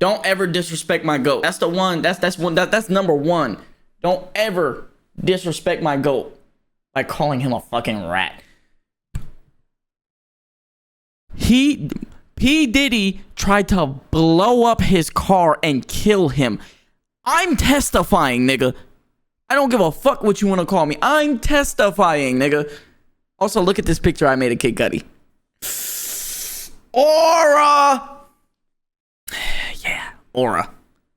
Don't ever disrespect my GOAT. That's the one. That's number one. Don't ever disrespect my GOAT by calling him a fucking rat. P. Diddy tried to blow up his car and kill him. I'm testifying, nigga. I don't give a fuck what you want to call me. I'm testifying, nigga. Also, look at this picture I made of Kid Cudi. Aura! Yeah,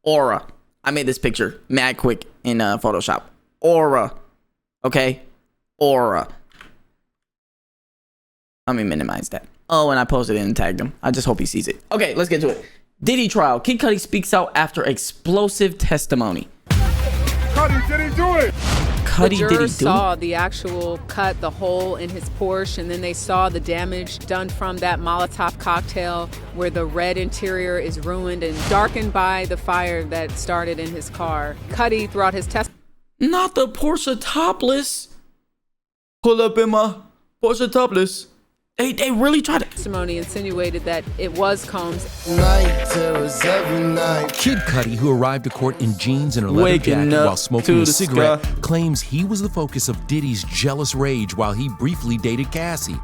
Aura. I made this picture mad quick in Photoshop. Aura. Okay? Aura. Let me minimize that. Oh, and I posted it and tagged him. I just hope he sees it. Okay, let's get to it. Diddy trial. Kid Cudi speaks out after explosive testimony. Cudi, did he do it? Cudi, the did he jurors do saw it? the actual cut, the hole in his Porsche, and then they saw the damage done from that Molotov cocktail where the red interior is ruined and darkened by the fire that started in his car. Cudi, throughout his testimony, Not the Porsche topless. Pull up in my Porsche topless. They really tried to. insinuated that it was Combs. Night terrors every night. Kid Cudi, who arrived to court in jeans and a leather Waking jacket up while smoking to a the cigarette, sky. claims he was the focus of Diddy's jealous rage while he briefly dated Cassie.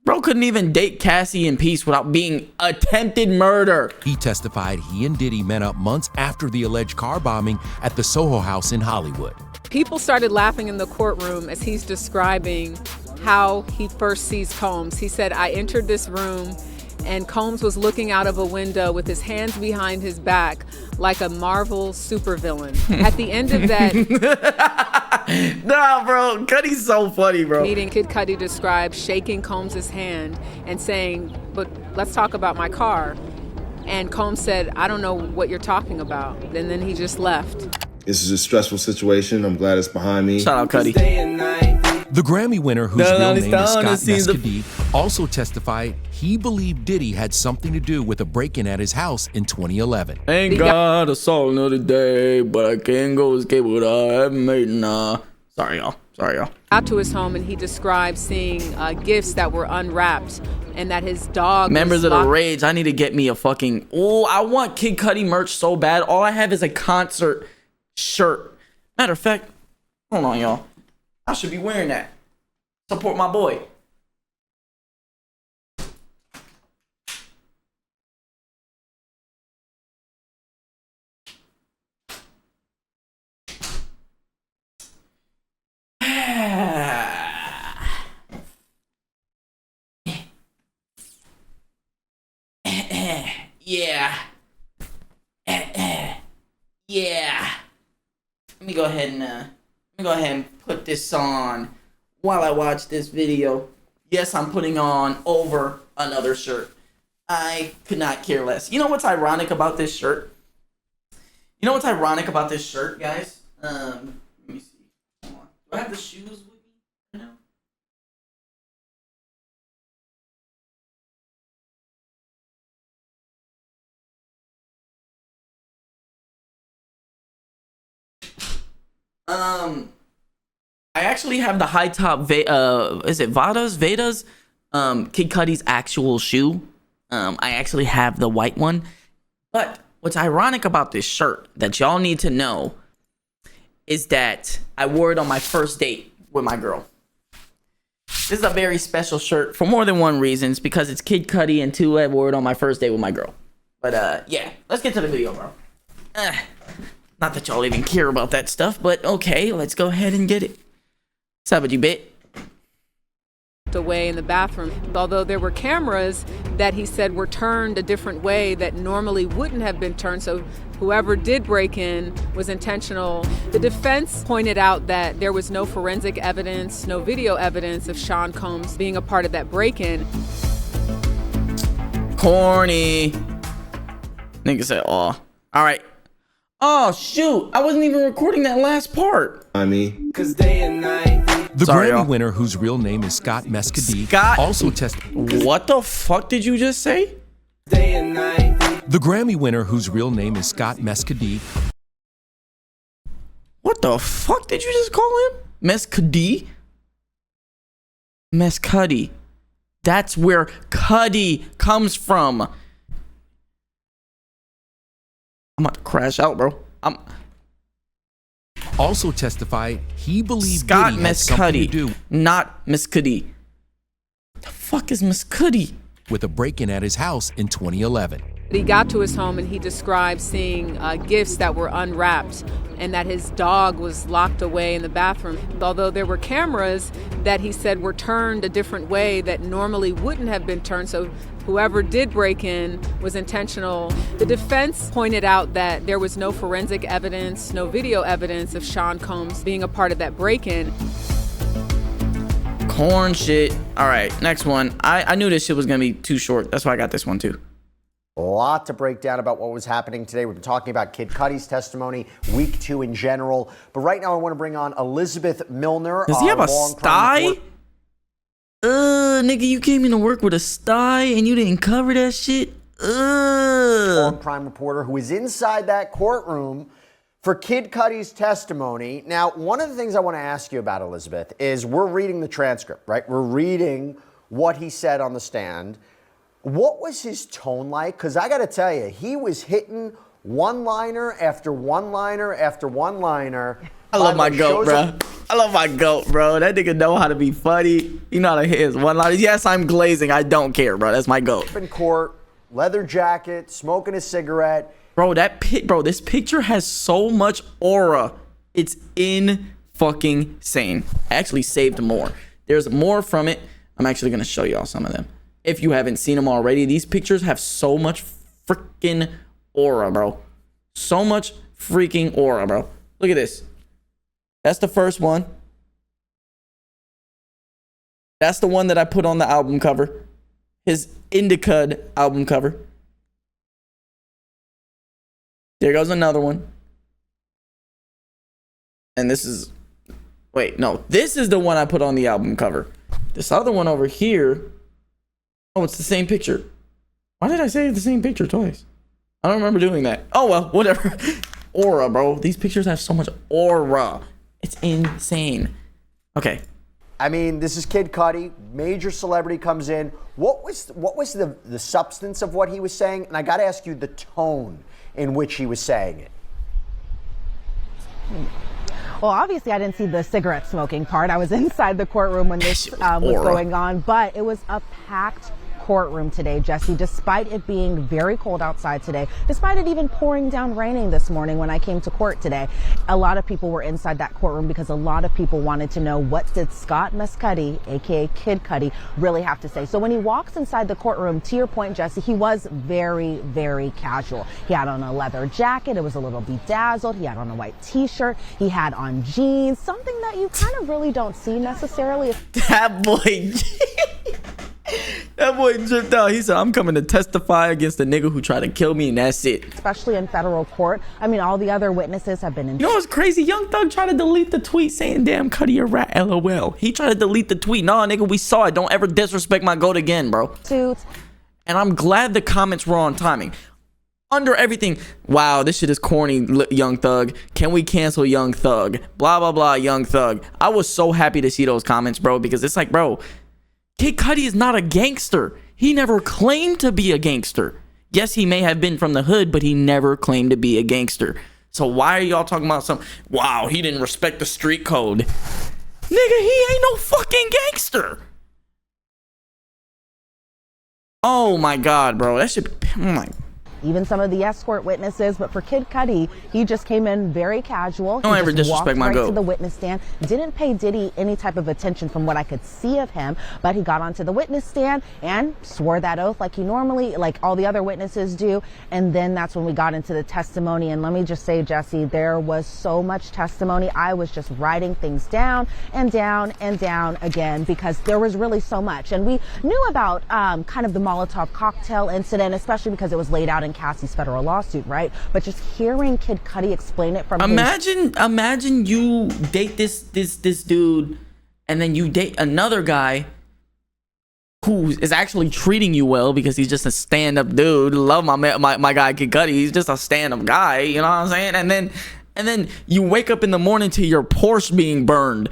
Bro couldn't even date Cassie in peace without being attempted murder. He testified he and Diddy met up months after the alleged car bombing at the Soho House in Hollywood. People started laughing in the courtroom as he's describing how he first sees Combs. He said, I entered this room and Combs was looking out of a window with his hands behind his back like a Marvel supervillain. At the end of that Nah, bro. Cudi's so funny, bro. meeting, Kid Cudi described shaking Combs' hand and saying, but let's talk about my car. And Combs said, I don't know what you're talking about. And then he just left. This is a stressful situation. I'm glad it's behind me. Shout out Cudi. The Grammy winner, whose No, real no, name is Scott no, see the- Mescudi, also testified he believed Diddy had something to do with a break-in at his house in 2011. Ain't got a soul another day, but I can't go escape what I haven't made. Nah. Sorry, y'all. Out to his home and he described seeing gifts that were unwrapped and that his dog Members was of the locked. Rage, I need to get me a fucking... Oh, I want Kid Cudi merch so bad. All I have is a concert shirt. Matter of fact, hold on, y'all. I should be wearing that. Support my boy. Yeah. Yeah. Let me go ahead and put this on while I watch this video. Yes, I'm putting on over another shirt. I could not care less. You know what's ironic about this shirt? Guys? Let me see. Hold on. Do I have the shoes with me right now? I actually have the high top is it Veda's Kid Cudi's actual shoe. I actually have the white one. But what's ironic about this shirt that y'all need to know is that I wore it on my first date with my girl. This is a very special shirt for more than one reason. It's because it's Kid Cudi, and two, I wore it on my first date with my girl. But yeah, let's get to the video, bro. Not that y'all even care about that stuff, but okay, let's go ahead and get it. What's up with you, bit? Away in the bathroom, although there were cameras that he said were turned a different way that normally wouldn't have been turned, so whoever did break in was intentional. The defense pointed out that there was no forensic evidence, no video evidence of Sean Combs being a part of that break-in. Corny. Nigga said, oh. All right. Oh, shoot. I wasn't even recording that last part. I mean, Cause day and night. The Sorry, Grammy y'all. winner, whose real name is Scott Mescudi, Scott- also testified. What the fuck did you just say? Day and night. The Grammy winner, whose real name is Scott Mescudi, What the fuck did you just call him? Mescudi? Mescudi. That's where Cudi comes from. I'm about to crash out, bro. I'm Also testified he believed Scott Diddy had something to do not Miss Cudi. The fuck is Miss Cudi? with a break-in at his house in 2011. He got to his home and he described seeing gifts that were unwrapped and that his dog was locked away in the bathroom. Although there were cameras that he said were turned a different way that normally wouldn't have been turned, so whoever did break in was intentional. The defense pointed out that there was no forensic evidence, no video evidence of Sean Combs being a part of that break-in. Corn shit. All right, next one. I knew this shit was gonna be too short. That's why I got this one too. A lot to break down about what was happening today. We've been talking about Kid Cudi's testimony, week 2 in general. But right now I want to bring on Elizabeth Milner. Does he have a sty? Nigga, you came into work with a sty and you didn't cover that shit? Prime reporter who is inside that courtroom for Kid Cudi's testimony. Now, one of the things I want to ask you about, Elizabeth, is we're reading the transcript, right? We're reading what he said on the stand. What was his tone like? Because I got to tell you, he was hitting one-liner after one-liner after one-liner. I love my goat, bro. I love my goat, bro. That nigga know how to be funny. You know how to hit his one-liners. Yes, I'm glazing. I don't care, bro. That's my goat. In court, leather jacket, smoking a cigarette. Bro, this picture has so much aura. It's fucking insane. I actually saved more. There's more from it. I'm actually going to show y'all some of them. If you haven't seen them already, these pictures have so much freaking aura, bro. So much freaking aura, bro. Look at this. That's the first one. That's the one that I put on the album cover. His Indica album cover. There goes another one. And this is... Wait, no. This is the one I put on the album cover. This other one over here... Oh, it's the same picture. Why did I say the same picture twice? I don't remember doing that. Oh, well, whatever. Aura, bro. These pictures have so much aura. It's insane. Okay. I mean, this is Kid Cudi. Major celebrity comes in. What was the substance of what he was saying? And I got to ask you the tone in which he was saying it. Well, obviously, I didn't see the cigarette smoking part. I was inside the courtroom when this was going on, but it was a packed courtroom today, Jesse, despite it being very cold outside today, despite it even pouring down raining this morning when I came to court today. A lot of people were inside that courtroom because a lot of people wanted to know, what did Scott Mescudi, aka Kid Cudi, really have to say? So when he walks inside the courtroom, to your point, Jesse, he was very, very casual. He had on a leather jacket. It was a little bedazzled. He had on a white t-shirt. He had on jeans, something that you kind of really don't see necessarily. That boy... That boy tripped out. He said, I'm coming to testify against the nigga who tried to kill me, and that's it. Especially in federal court. I mean, all the other witnesses have been in. You know what's crazy? Young Thug tried to delete the tweet saying, damn, Cudi a rat, LOL. He tried to delete the tweet. Nah, nigga, we saw it. Don't ever disrespect my goat again, bro. Suits. And I'm glad the comments were on timing. Under everything, wow, this shit is corny, Young Thug. Can we cancel Young Thug? Blah, blah, blah, Young Thug. I was so happy to see those comments, bro, because it's like, bro, Kid Cudi is not a gangster. He never claimed to be a gangster. Yes, he may have been from the hood, but he never claimed to be a gangster. So why are y'all talking about wow, he didn't respect the street code? Nigga, he ain't no fucking gangster. Oh my God, bro. That should be, oh my. Even some of the escort witnesses, but for Kid Cudi, he just came in very casual. Don't ever disrespect my goat. To the witness stand, didn't pay Diddy any type of attention from what I could see of him, but he got onto the witness stand and swore that oath like he normally, like all the other witnesses do. And then that's when we got into the testimony. And let me just say, Jesse, there was so much testimony. I was just writing things down and down and down again because there was really so much. And we knew about kind of the Molotov cocktail incident, especially because it was laid out in Cassie's federal lawsuit, right? But just hearing Kid Cudi explain it from imagine you date this dude, and then you date another guy who is actually treating you well because he's just a stand-up dude. Love my guy Kid Cudi. He's just a stand-up guy. You know what I'm saying? And then you wake up in the morning to your Porsche being burned.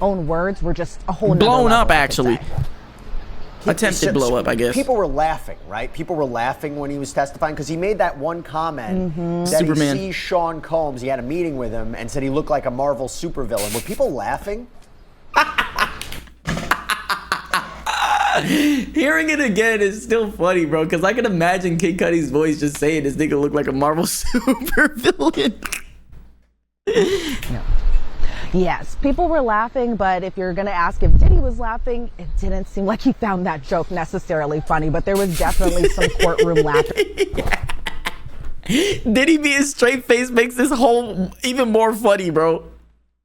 Own words were just a whole blown up, actually. attempted blow up, I guess. People were laughing, right? People were laughing when he was testifying because he made that one comment that Superman. he sees Sean Combs. He had a meeting with him and said he looked like a Marvel supervillain. Were people laughing? Hearing it again is still funny, bro, because I can imagine Kid Cudi's voice just saying this nigga look like a Marvel supervillain. Yes, people were laughing, but if you're going to ask if Diddy was laughing, it didn't seem like he found that joke necessarily funny, but there was definitely some courtroom laughter. Diddy being straight face makes this whole even more funny, bro.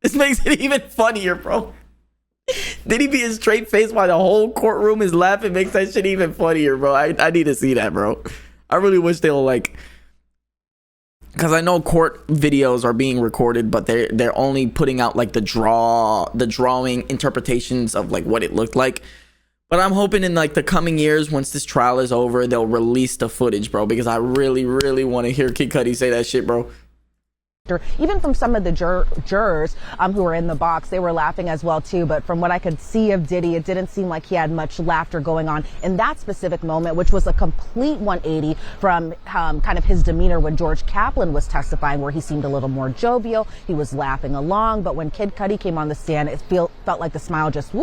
This makes it even funnier, bro. Diddy being straight face while the whole courtroom is laughing makes that shit even funnier, bro. I need to see that, bro. I really wish they'll like, because I know court videos are being recorded, but they're only putting out like the drawing interpretations of like what it looked like. But I'm hoping in like the coming years, once this trial is over, they'll release the footage, bro, because I really, really want to hear Kid Cudi say that shit, bro. Even from some of the jurors who were in the box, they were laughing as well too. But from what I could see of Diddy, it didn't seem like he had much laughter going on in that specific moment, which was a complete 180 from kind of his demeanor when George Kaplan was testifying, where he seemed a little more jovial. He was laughing along, but when Kid Cudi came on the stand, it felt like the smile just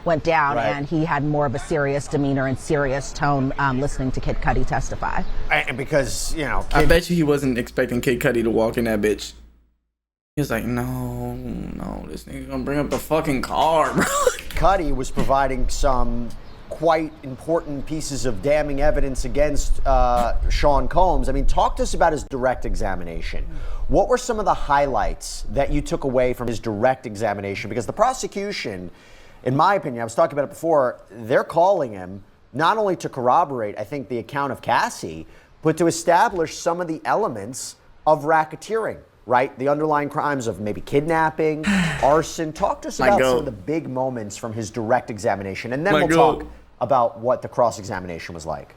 went down, right, and he had more of a serious demeanor and serious tone listening to Kid Cudi testify. And because, you know, I bet you he wasn't expecting Kid Cudi to walk in that bitch. He was like, no, this nigga gonna bring up the fucking car, bro. Cudi was providing some quite important pieces of damning evidence against Sean Combs. I mean, talk to us about his direct examination. What were some of the highlights that you took away from his direct examination? Because the prosecution, in my opinion, I was talking about it before, they're calling him not only to corroborate, I think, the account of Cassie, but to establish some of the elements of racketeering, right? The underlying crimes of maybe kidnapping, arson. Talk to us about some of the big moments from his direct examination, and then we'll talk about what the cross-examination was like.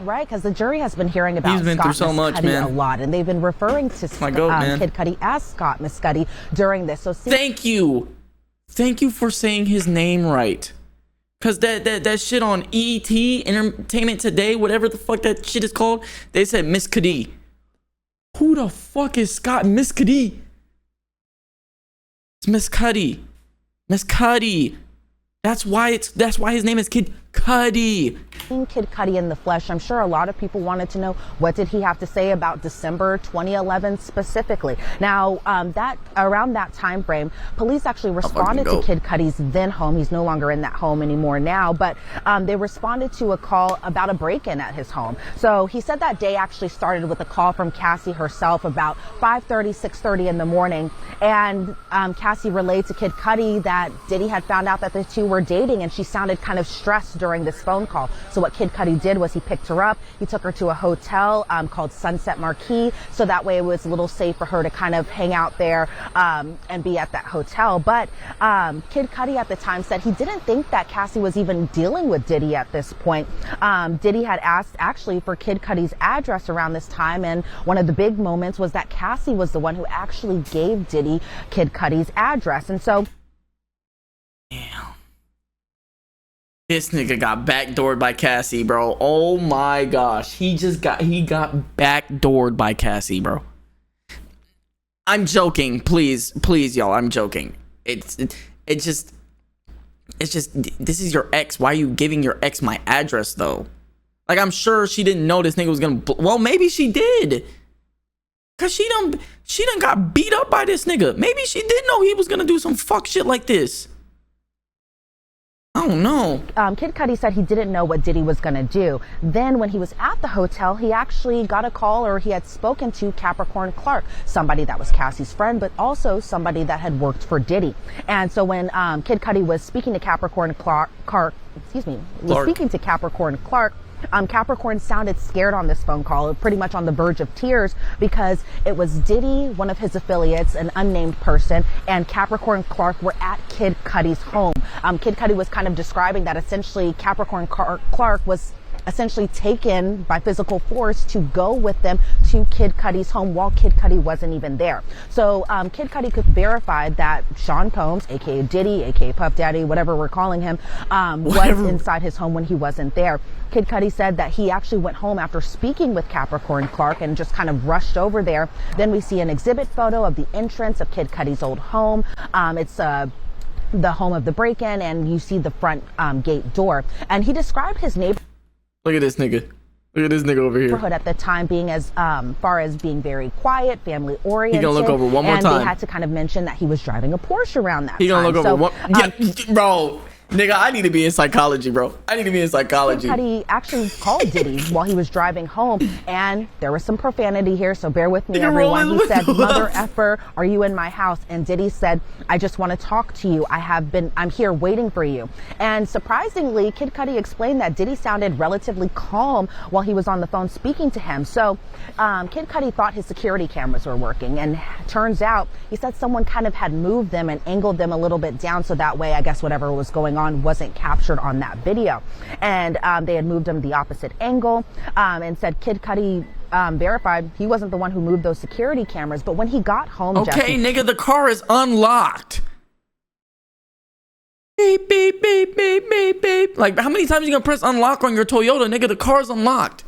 Right, because the jury has been hearing about Scott Miscuddy a lot, and they've been referring to Kid Cudi as Scott Miscuddy during this. So thank you for saying his name right, because that shit on ET, Entertainment Today, whatever the fuck that shit is called, they said Miss Cudi. Who the fuck is Scott Miscuddy? It's Miss Cudi. Miss Cudi. That's why his name is Kid Cudi. Kid Cudi in the flesh. I'm sure a lot of people wanted to know, what did he have to say about December 2011 specifically? Now, around that time frame, police actually responded to Kid Cudi's then home. He's no longer in that home anymore now, but they responded to a call about a break-in at his home. So he said that day actually started with a call from Cassie herself about 5:30, 6:30 in the morning, and Cassie relayed to Kid Cudi that Diddy had found out that the two were dating, and she sounded kind of stressed during this phone call. So what Kid Cudi did was he picked her up, he took her to a hotel called Sunset Marquis, so that way it was a little safe for her to kind of hang out there and be at that hotel. But Kid Cudi at the time said he didn't think that Cassie was even dealing with Diddy at this point. Diddy had asked actually for Kid Cudi's address around this time, and one of the big moments was that Cassie was the one who actually gave Diddy Kid Cudi's address. And so this nigga got backdoored by Cassie, bro. Oh my gosh. He got backdoored by Cassie, bro. I'm joking. Please, y'all. I'm joking. It's just, this is your ex. Why are you giving your ex my address, though? Like, I'm sure she didn't know this nigga was gonna, well, maybe she did. Cause she done got beat up by this nigga. Maybe she did know he was gonna do some fuck shit like this. I don't know. Kid Cudi said he didn't know what Diddy was going to do. Then when he was at the hotel, he actually got a call, or he had spoken to Capricorn Clark, somebody that was Cassie's friend, but also somebody that had worked for Diddy. And so when Kid Cudi was speaking to Capricorn Clark, Capricorn sounded scared on this phone call, pretty much on the verge of tears, because it was Diddy, one of his affiliates, an unnamed person, and Capricorn Clark were at Kid Cudi's home. Kid Cudi was kind of describing that essentially Capricorn Clark was essentially taken by physical force to go with them to Kid Cudi's home while Kid Cudi wasn't even there. So Kid Cudi could verify that Sean Combs, aka Diddy, aka Puff Daddy, whatever we're calling him, was inside his home when he wasn't there. Kid Cudi said that he actually went home after speaking with Capricorn Clark and just kind of rushed over there. Then we see an exhibit photo of the entrance of Kid Cudi's old home. It's the home of the break-in, and you see the front gate door. And he described his neighborhood. Look at this nigga. Look at this nigga over here. At the time being as far as being very quiet, family oriented. He gonna look over one more time. And they had to kind of mention that he was driving a Porsche around that time. He gonna look over one. Yeah, bro. Nigga, I need to be in psychology, bro. I need to be in psychology. Cudi actually called Diddy while he was driving home, and there was some profanity here, so bear with me, everyone. He said, "Mother effer, are you in my house?" And Diddy said, "I just want to talk to you. I'm here waiting for you." And surprisingly, Kid Cudi explained that Diddy sounded relatively calm while he was on the phone speaking to him. So Kid Cudi thought his security cameras were working, and turns out, he said someone kind of had moved them and angled them a little bit down, so that way, I guess whatever was going on wasn't captured on that video. And they had moved them the opposite angle, and said Kid Cudi verified he wasn't the one who moved those security cameras. But when he got home, okay, Jesse, nigga, the car is unlocked. Beep, beep, beep, beep, beep, beep. Like, how many times you gonna press unlock on your Toyota, nigga? The car's unlocked.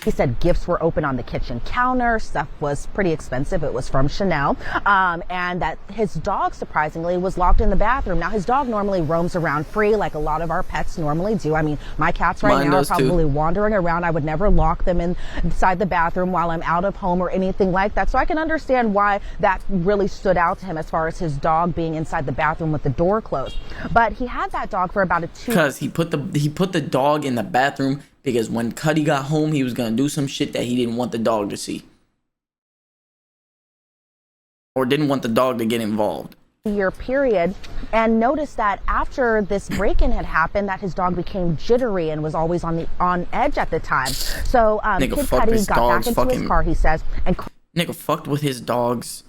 he said gifts were open on the kitchen counter. Stuff was pretty expensive. It was from Chanel. And that his dog, surprisingly, was locked in the bathroom. Now, his dog normally roams around free like a lot of our pets normally do. I mean, my cats right now are probably wandering around. I would never lock them inside the bathroom while I'm out of home or anything like that. So I can understand why that really stood out to him as far as his dog being inside the bathroom with the door closed. But he had that dog for about a 2 because he put the dog in the bathroom because when Cudi got home, he was gonna do some shit that he didn't want the dog to see, or didn't want the dog to get involved. Year period, and noticed that after this break-in had happened, that his dog became jittery and was always on edge at the time. So Kid Cudi got back into his car, he says, and nigga fucked with his dog's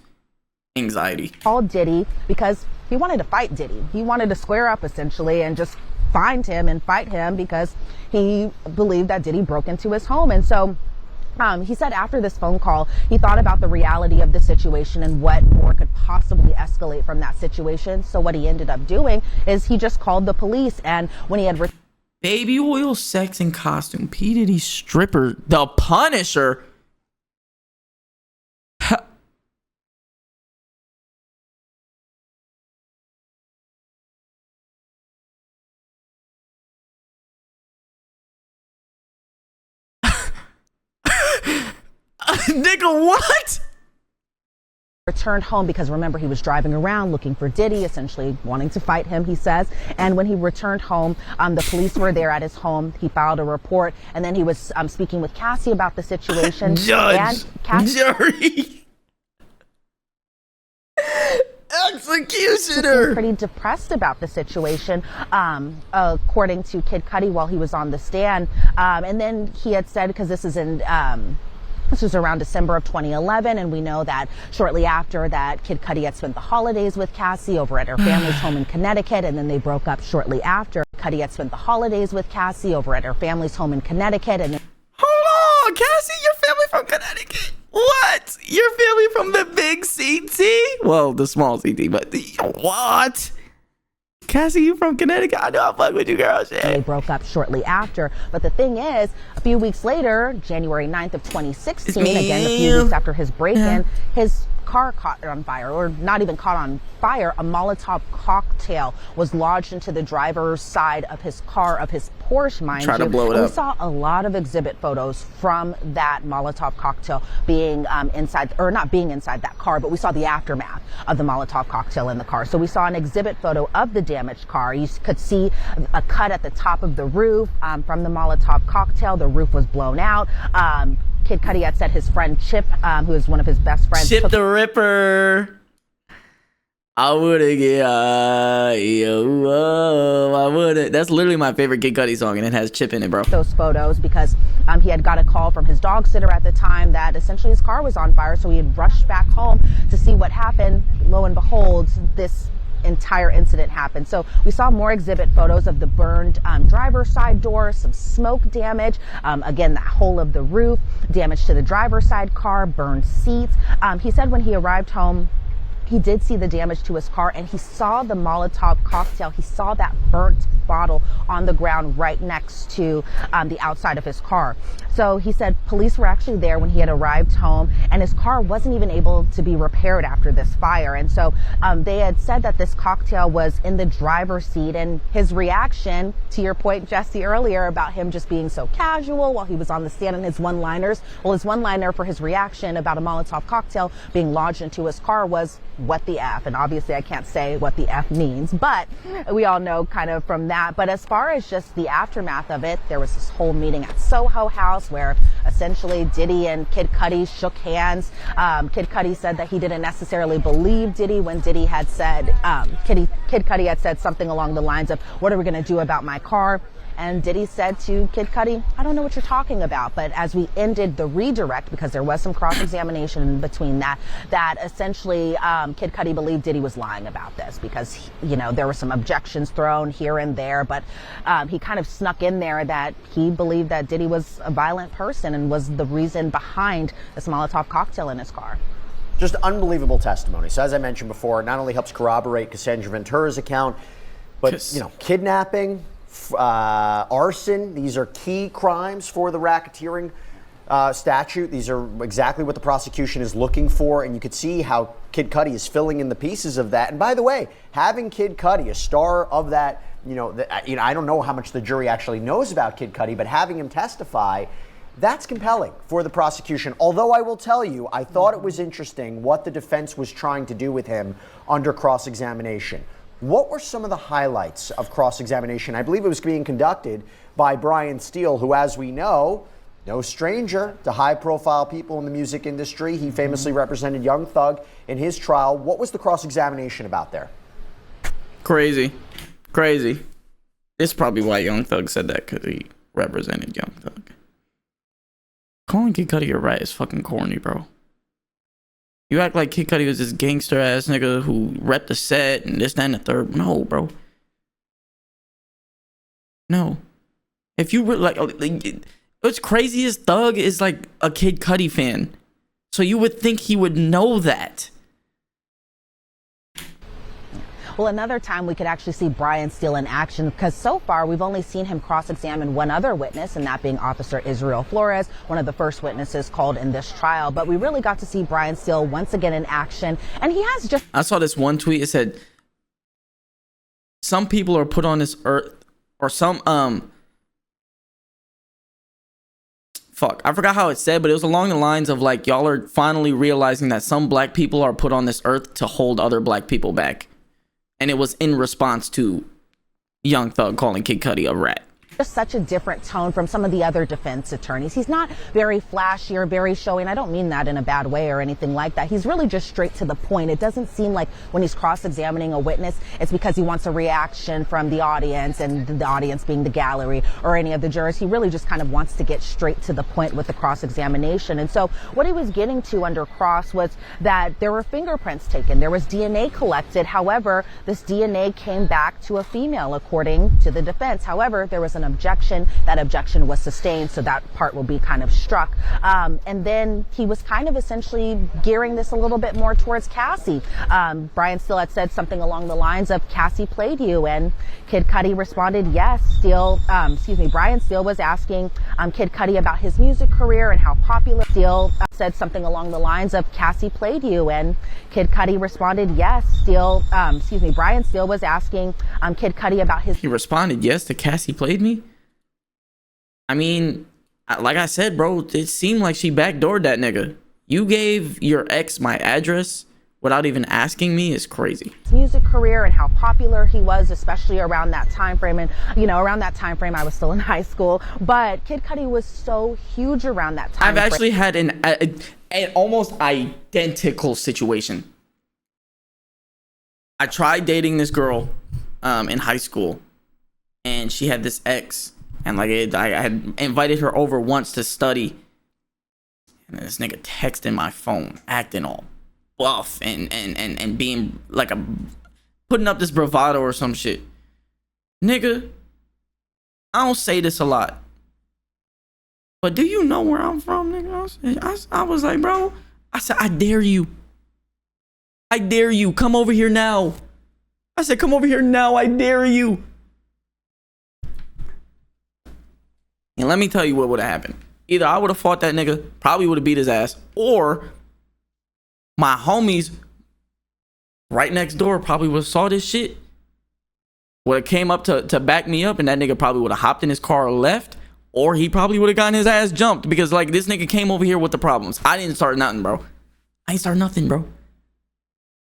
anxiety. Called Diddy because he wanted to fight Diddy. He wanted to square up essentially and just find him and fight him because he believed that Diddy broke into his home. And so he said after this phone call, he thought about the reality of the situation and what more could possibly escalate from that situation. So what he ended up doing is he just called the police, and when he had baby oil, sex, and costume, P. Diddy stripper, the Punisher. Nigga, what? Returned home because remember he was driving around looking for Diddy, essentially wanting to fight him, he says. And when he returned home, the police were there at his home. He filed a report, and then he was speaking with Cassie about the situation. Judge, and jury, executioner. Pretty depressed about the situation, according to Kid Cudi while he was on the stand. And then he had said, because this is in this was around December of 2011, and we know that shortly after that, Kid Cudi had spent the holidays with Cassie over at her family's home in Connecticut, and then they broke up shortly after. Cudi had spent the holidays with Cassie over at her family's home in Connecticut, and then hold on, Cassie, your family from Connecticut? What? Your family from the big CT? Well, the small CT, but what? Cassie, you from Connecticut? I know I fuck with you, girl. Shit. They broke up shortly after. But the thing is, a few weeks later, January 9th of 2016, again, a few weeks after his break-in, his car caught on fire, or not even caught on fire. A Molotov cocktail was lodged into the driver's side of his car, of his Porsche, mind you. Try to blow it up. We saw a lot of exhibit photos from that Molotov cocktail being inside, or not being inside that car, but we saw the aftermath of the Molotov cocktail in the car. So we saw an exhibit photo of the damaged car. You could see a cut at the top of the roof from the Molotov cocktail. The roof was blown out. Kid Cudi had said his friend Chip, who is one of his best friends, Chip the Ripper. I wouldn't get I wouldn't. That's literally my favorite Kid Cudi song, and it has Chip in it, bro. Those photos because he had got a call from his dog sitter at the time that essentially his car was on fire, so he had rushed back home to see what happened. Lo and behold, this entire incident happened. So we saw more exhibit photos of the burned driver's side door, some smoke damage, again, the whole of the roof, damage to the driver's side car, burned seats. He said when he arrived home, he did see the damage to his car, and he saw the Molotov cocktail. He saw that burnt bottle on the ground right next to the outside of his car. So he said police were actually there when he had arrived home, and his car wasn't even able to be repaired after this fire. And so they had said that this cocktail was in the driver's seat, and his reaction, to your point, Jesse, earlier about him just being so casual while he was on the stand and his one-liners. Well, his one-liner for his reaction about a Molotov cocktail being lodged into his car was, "What the F?" And obviously I can't say what the F means, but we all know kind of from that. But as far as just the aftermath of it, there was this whole meeting at Soho House where essentially Diddy and Kid Cudi shook hands. Kid Cudi said that he didn't necessarily believe Diddy when Diddy had said, Kid Cudi had said something along the lines of, "What are we going to do about my car?" And Diddy said to Kid Cudi, "I don't know what you're talking about." But as we ended the redirect, because there was some cross-examination in between that essentially Kid Cudi believed Diddy was lying about this because, there were some objections thrown here and there. But he kind of snuck in there that he believed that Diddy was a violent person and was the reason behind this Molotov cocktail in his car. Just unbelievable testimony. So as I mentioned before, it not only helps corroborate Cassandra Ventura's account, but, kidnapping, arson, these are key crimes for the racketeering statute. These are exactly what the prosecution is looking for, and you could see how Kid Cudi is filling in the pieces of that. And by the way, having Kid Cudi, a star of that, I don't know how much the jury actually knows about Kid Cudi, but having him testify, that's compelling for the prosecution. Although I will tell you, I thought it was interesting what the defense was trying to do with him under cross-examination. What were some of the highlights of cross-examination? I believe it was being conducted by Brian Steele, who, as we know, no stranger to high-profile people in the music industry. He famously represented Young Thug in his trial. What was the cross-examination about there? Crazy. This is probably why Young Thug said that, because he represented Young Thug. Calling Kid Cudi a rat is fucking corny, bro. You act like Kid Cudi was this gangster ass nigga who repped the set and this, that, and the third. No, bro. No. If you were like, what's crazy is Thug is like a Kid Cudi fan. So you would think he would know that. Well, another time we could actually see Brian Steele in action, because so far we've only seen him cross-examine one other witness, and that being Officer Israel Flores, one of the first witnesses called in this trial. But we really got to see Brian Steele once again in action, and he has just... I saw this one tweet. It said, some people are put on this earth, or some, fuck, I forgot how it said, but it was along the lines of like, y'all are finally realizing that some black people are put on this earth to hold other black people back. And it was in response to Young Thug calling Kid Cudi a rat. Just such a different tone from some of the other defense attorneys. He's not very flashy or very showy, and I don't mean that in a bad way or anything like that. He's really just straight to the point. It doesn't seem like when he's cross-examining a witness, it's because he wants a reaction from the audience, and the audience being the gallery or any of the jurors. He really just kind of wants to get straight to the point with the cross-examination. And so what he was getting to under cross was that there were fingerprints taken. There was DNA collected. However, this DNA came back to a female, according to the defense. However, there was an objection. That objection was sustained, so that part will be kind of struck. And then he was kind of essentially gearing this a little bit more towards Cassie. Brian Steele had said something along the lines of, "Cassie played you," and Kid Cudi responded, yes. Brian Steele was asking Kid Cudi about his music career and how popular. Steele said something along the lines of, "Cassie played you," and Kid Cudi responded, yes. Brian Steele was asking Kid Cudi about his... He responded yes to Cassie played me? I mean, like I said, bro, it seemed like she backdoored that nigga. You gave your ex my address without even asking me is crazy. His music career and how popular he was, especially around that time frame. And, around that time frame, I was still in high school. But Kid Cudi was so huge around that time. I've actually had an almost identical situation. I tried dating this girl in high school, and she had this ex. And I had invited her over once to study, and this nigga texting my phone, acting all buff and being like putting up this bravado or some shit. Nigga, I don't say this a lot, but do you know where I'm from, nigga? I was like, bro, I said, I dare you. I dare you. Come over here now. I said, come over here now. I dare you. And let me tell you what would have happened. Either I would have fought that nigga, probably would have beat his ass, or my homies right next door probably would have saw this shit, would have came up to back me up, and that nigga probably would have hopped in his car or left, or he probably would have gotten his ass jumped because, like, this nigga came over here with the problems. I didn't start nothing, bro. I ain't start nothing, bro.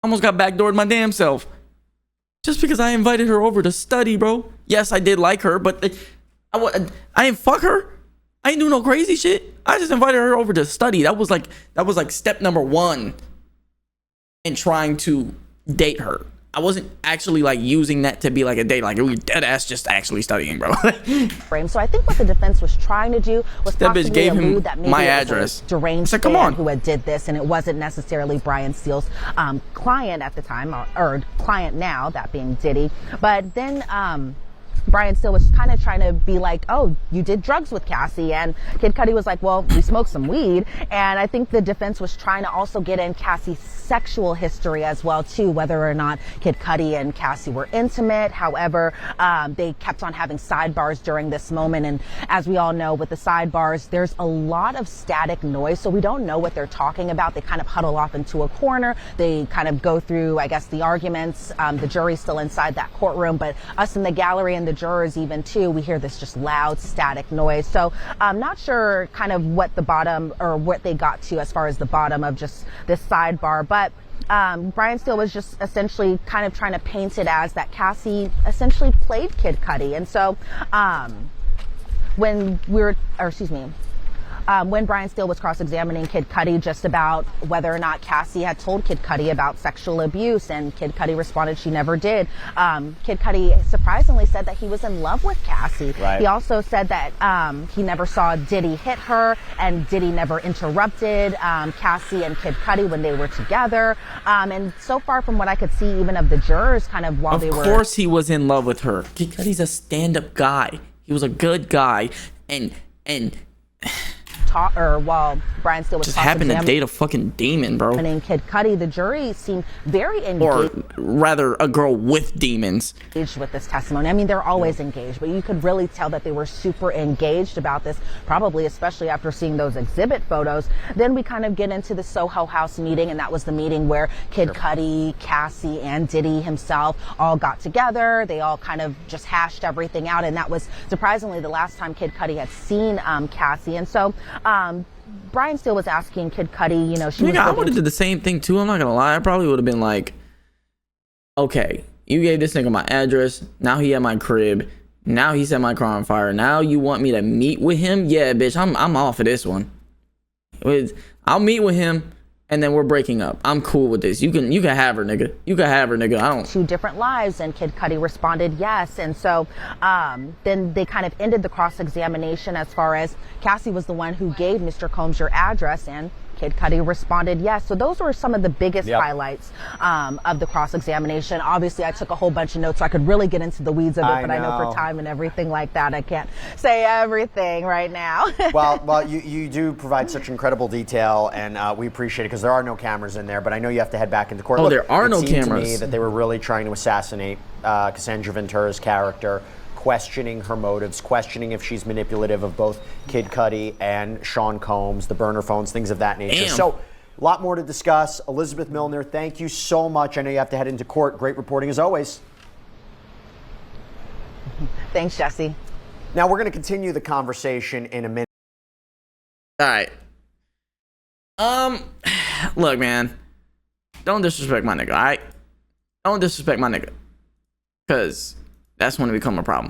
Almost got backdoored my damn self. Just because I invited her over to study, bro. Yes, I did like her, but I didn't fuck her. I ain't do no crazy shit. I just invited her over to study. That was like step number 1 in trying to date her. I wasn't actually like using that to be like a date. Like, we dead ass just actually studying, bro. So I think what the defense was trying to do was that bitch gave him that maybe my it was address. A deranged like, come fan on, who had did this, and it wasn't necessarily Brian Steele's client at the time, or client now, that being Diddy. But then Brian Steele was kind of trying to be like, oh, you did drugs with Cassie. And Kid Cudi was like, well, we smoked some weed. And I think the defense was trying to also get in Cassie's sexual history as well, too, whether or not Kid Cudi and Cassie were intimate. However, they kept on having sidebars during this moment. And as we all know, with the sidebars, there's a lot of static noise. So we don't know what they're talking about. They kind of huddle off into a corner. They kind of go through, I guess, the arguments. The jury's still inside that courtroom, but us in the gallery and the jurors even too, we hear this just loud static noise. So I'm not sure kind of what the bottom or what they got to as far as the bottom of just this sidebar, but Brian Steele was just essentially kind of trying to paint it as that Cassie essentially played Kid Cudi. And so when Brian Steele was cross-examining Kid Cudi just about whether or not Cassie had told Kid Cudi about sexual abuse, and Kid Cudi responded she never did. Kid Cudi surprisingly said that he was in love with Cassie. Right. He also said that he never saw Diddy hit her, and Diddy never interrupted Cassie and Kid Cudi when they were together. And so far from what I could see, even of the jurors, kind of while they were... Of course he was in love with her. Kid Cudi's a stand-up guy. He was a good guy, and while Brian Steele was just happened to date a fucking demon, bro. And in Kid Cudi, the jury seemed very engaged. Or rather, a girl with demons. With this testimony. I mean, they're always engaged, but you could really tell that they were super engaged about this, probably especially after seeing those exhibit photos. Then we kind of get into the Soho House meeting, and that was the meeting where Kid Cudi, Cassie, and Diddy himself all got together. They all kind of just hashed everything out, and that was surprisingly the last time Kid Cudi had seen Cassie. And so Brian Steele was asking Kid Cudi, you know, I would have did the same thing too. I'm not gonna lie. I probably would have been like, okay, you gave this nigga my address. Now he at my crib. Now he set my car on fire. Now you want me to meet with him? Yeah, bitch, I'm off of this one. I'll meet with him, and then we're breaking up. I'm cool with this. You can have her, nigga. You can have her, nigga. I don't. 2 different lives, and Kid Cudi responded yes. And so then they kind of ended the cross-examination as far as Cassie was the one who gave Mr. Combs your address, and Kid Cudi responded yes. So those were some of the biggest highlights of the cross-examination. Obviously, I took a whole bunch of notes so I could really get into the weeds of it, but I know for time and everything like that, I can't say everything right now. well, you do provide such incredible detail, and we appreciate it because there are no cameras in there, but I know you have to head back into court. Oh, Look, there are no it seemed cameras. to me that they were really trying to assassinate Cassandra Ventura's character, questioning her motives, questioning if she's manipulative of both Kid Cudi and Sean Combs, the burner phones, things of that nature. Damn. So, a lot more to discuss. Elizabeth Milner, thank you so much. I know you have to head into court. Great reporting as always. Thanks, Jesse. Now, we're going to continue the conversation in a minute. All right. Look, man. Don't disrespect my nigga, all right? Don't disrespect my nigga. Because that's when it become a problem.